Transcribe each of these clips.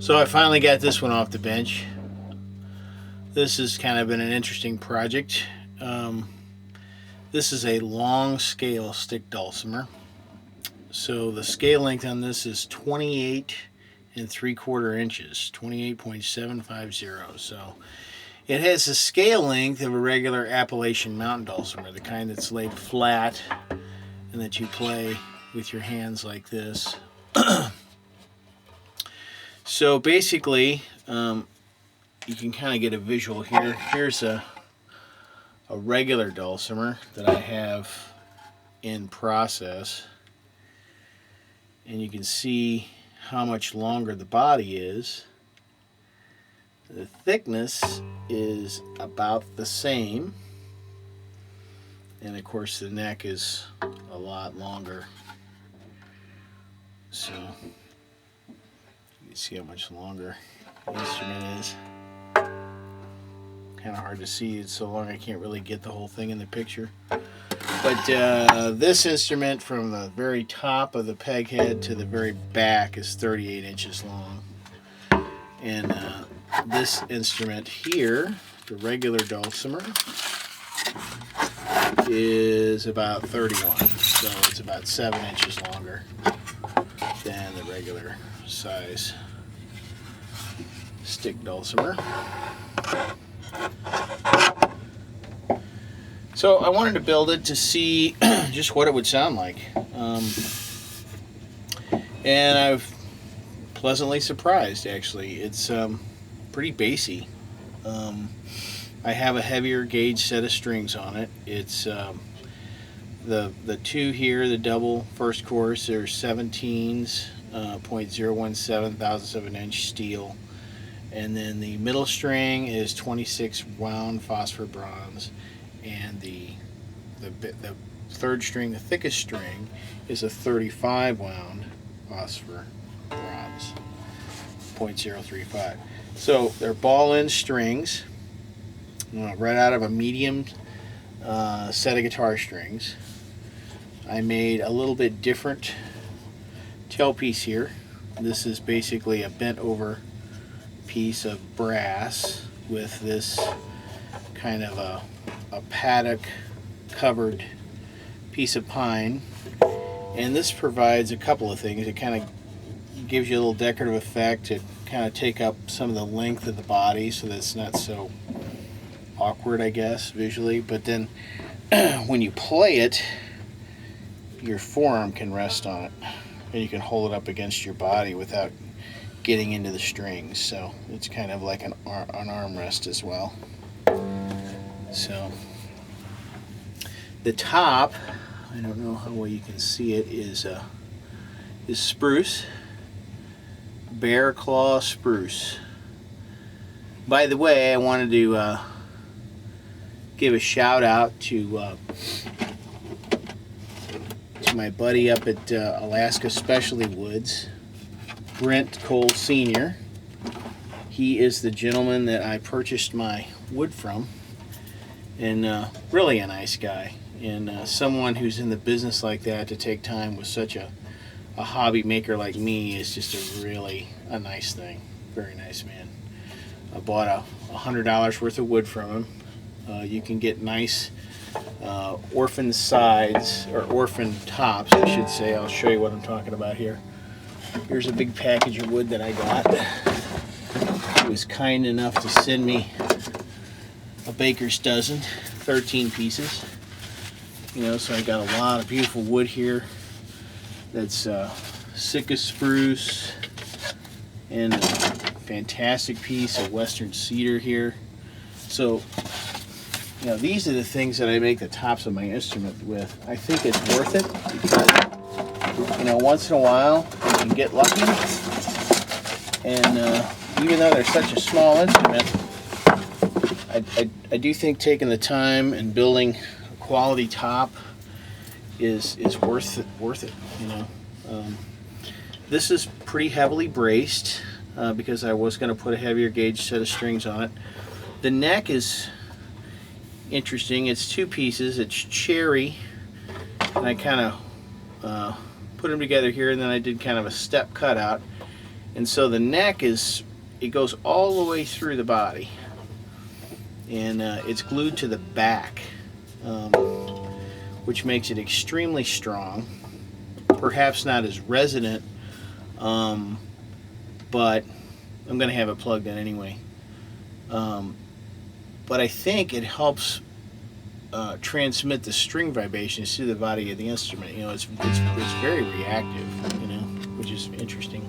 So I finally got this one off the bench. This has kind of been an interesting project. This is a long scale stick dulcimer. So the scale length on this is 28 3/4 inches, 28.750. So it has the scale length of a regular Appalachian mountain dulcimer, the kind that's laid flat and that you play with your hands like this. So basically, you can kind of get a visual here. Here's a regular dulcimer that I have in process, and you can see how much longer the body is. The thickness is about the same, and of course the neck is a lot longer. So you can see how much longer the instrument is. Kind of hard to see, it's so long I can't really get the whole thing in the picture. But this instrument, from the very top of the peg head to the very back, is 38 inches long. And this instrument here, the regular dulcimer, is about 31. So it's about 7 inches longer than the regular size stick dulcimer. So I wanted to build it to see just what it would sound like. And I've pleasantly surprised, actually. It's pretty bassy. I have a heavier gauge set of strings on it. It's the two here, the double first course, they're 17s, 0.017 thousandths of an inch steel. And then the middle string is 26 wound phosphor bronze, and the third string, the thickest string, is a 35 wound phosphor bronze, 0.035. So they're ball-end strings, right out of a medium set of guitar strings. I made a little bit different tailpiece here. This is basically a bent over piece of brass with this kind of a paddock covered piece of pine, and this provides a couple of things. It kind of gives you a little decorative effect to kind of take up some of the length of the body so that it's not so awkward, I guess, visually. But then when you play it, your forearm can rest on it, and you can hold it up against your body without getting into the strings. So it's kind of like an armrest as well. So the top, I don't know how well you can see it, is spruce, bear claw spruce. By the way, I wanted to give a shout out to my buddy up at Alaska Specialty Woods, Brent Cole Sr. He is the gentleman that I purchased my wood from, and really a nice guy, and someone who's in the business like that, to take time with such a hobby maker like me is just a nice thing. Very nice man. I bought $100 worth of wood from him. You can get nice orphan sides, or orphan tops I should say. I'll show you what I'm talking about here. Here's a big package of wood that I got. He was kind enough to send me a baker's dozen, 13 pieces. So I got a lot of beautiful wood here. That's Sitka spruce, and a fantastic piece of western cedar here. So, these are the things that I make the tops of my instrument with. I think it's worth it because, once in a while you can get lucky, and even though they're such a small instrument, I do think taking the time and building a quality top is worth it. This is pretty heavily braced because I was going to put a heavier gauge set of strings on it. The neck is interesting. It's two pieces. It's cherry, and I kind of put them together here, and then I did kind of a step cutout, And so the neck it goes all the way through the body, and it's glued to the back, which makes it extremely strong. Perhaps not as resonant, but I'm going to have it plugged in anyway. But I think it helps transmit the string vibrations through the body of the instrument. You know, it's very reactive, you know, which is interesting.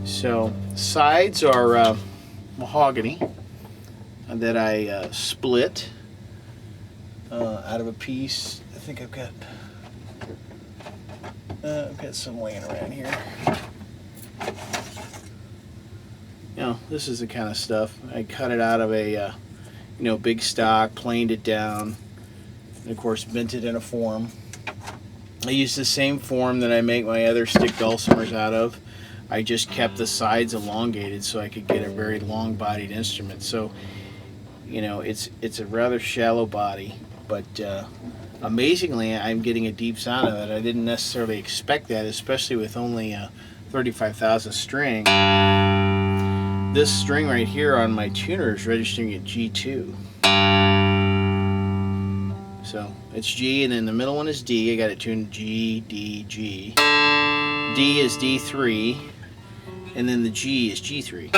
So sides are mahogany that I split out of a piece. I think I've got some laying around here. You know, this is the kind of stuff. I cut it out of a big stock, planed it down, and of course bent it in a form. I use the same form that I make my other stick dulcimers out of. I just kept the sides elongated so I could get a very long-bodied instrument. So, you know, it's a rather shallow body, but amazingly, I'm getting a deep sound out of it. I didn't necessarily expect that, especially with only a 35,000 string. This string right here on my tuner is registering at G2. So it's G, and then the middle one is D. I got it tuned G, D, G. D is D3. And then the G is G3.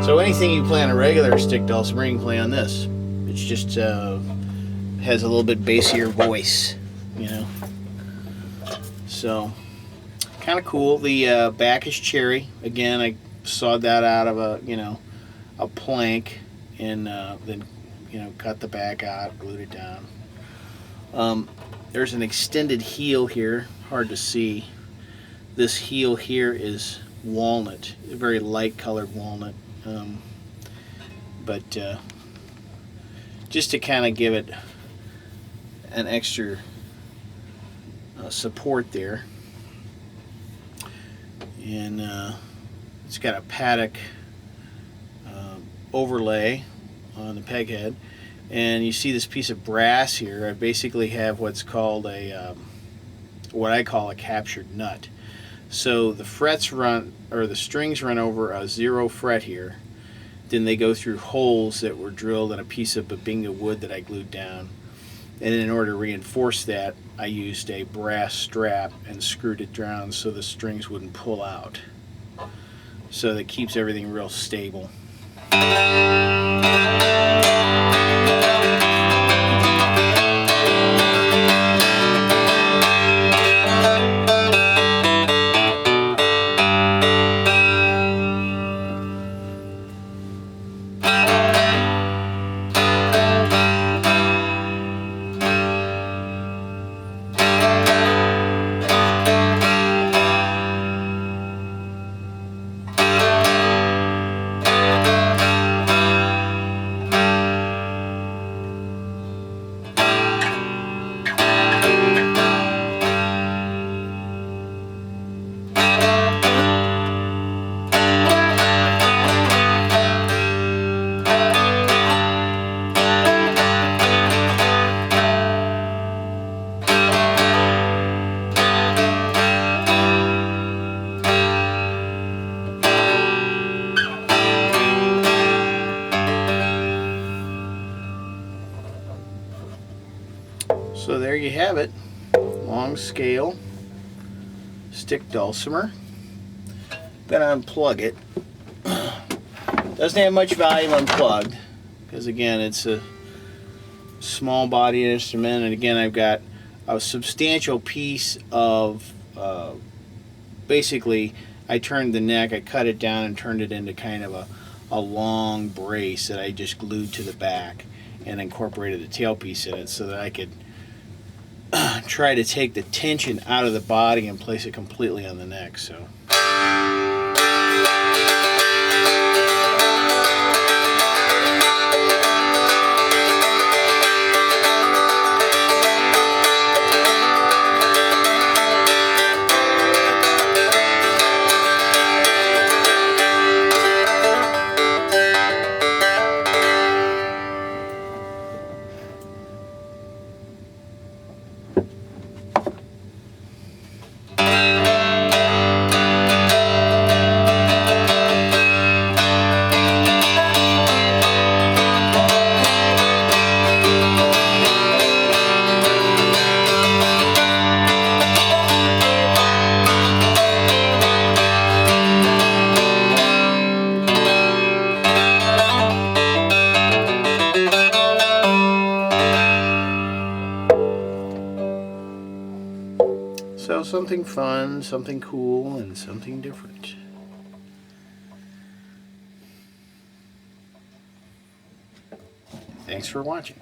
So anything you play on a regular stick dulcimer, you can play on this. It's just has a little bit bassier voice, you know. So kind of cool. The back is cherry. Again, I sawed that out of a plank, and then cut the back out, glued it down. There's an extended heel here, hard to see. This heel here is walnut, a very light colored walnut. But just to kind of give it an extra support there, and it's got a paddock overlay on the peg head, and you see this piece of brass here. I basically have what's called what I call a captured nut. So the frets run, or the strings run over a 0 fret here. Then they go through holes that were drilled in a piece of babinga wood that I glued down. And in order to reinforce that, I used a brass strap and screwed it down so the strings wouldn't pull out. So that keeps everything real stable. So there you have it. Long scale stick dulcimer. Gonna unplug it. Doesn't have much volume unplugged because again it's a small body instrument, and again I've got a substantial piece of basically I turned the neck, I cut it down and turned it into kind of a long brace that I just glued to the back and incorporated the tailpiece in it so that I could try to take the tension out of the body and place it completely on the neck. So something fun, something cool, and something different. Thanks for watching.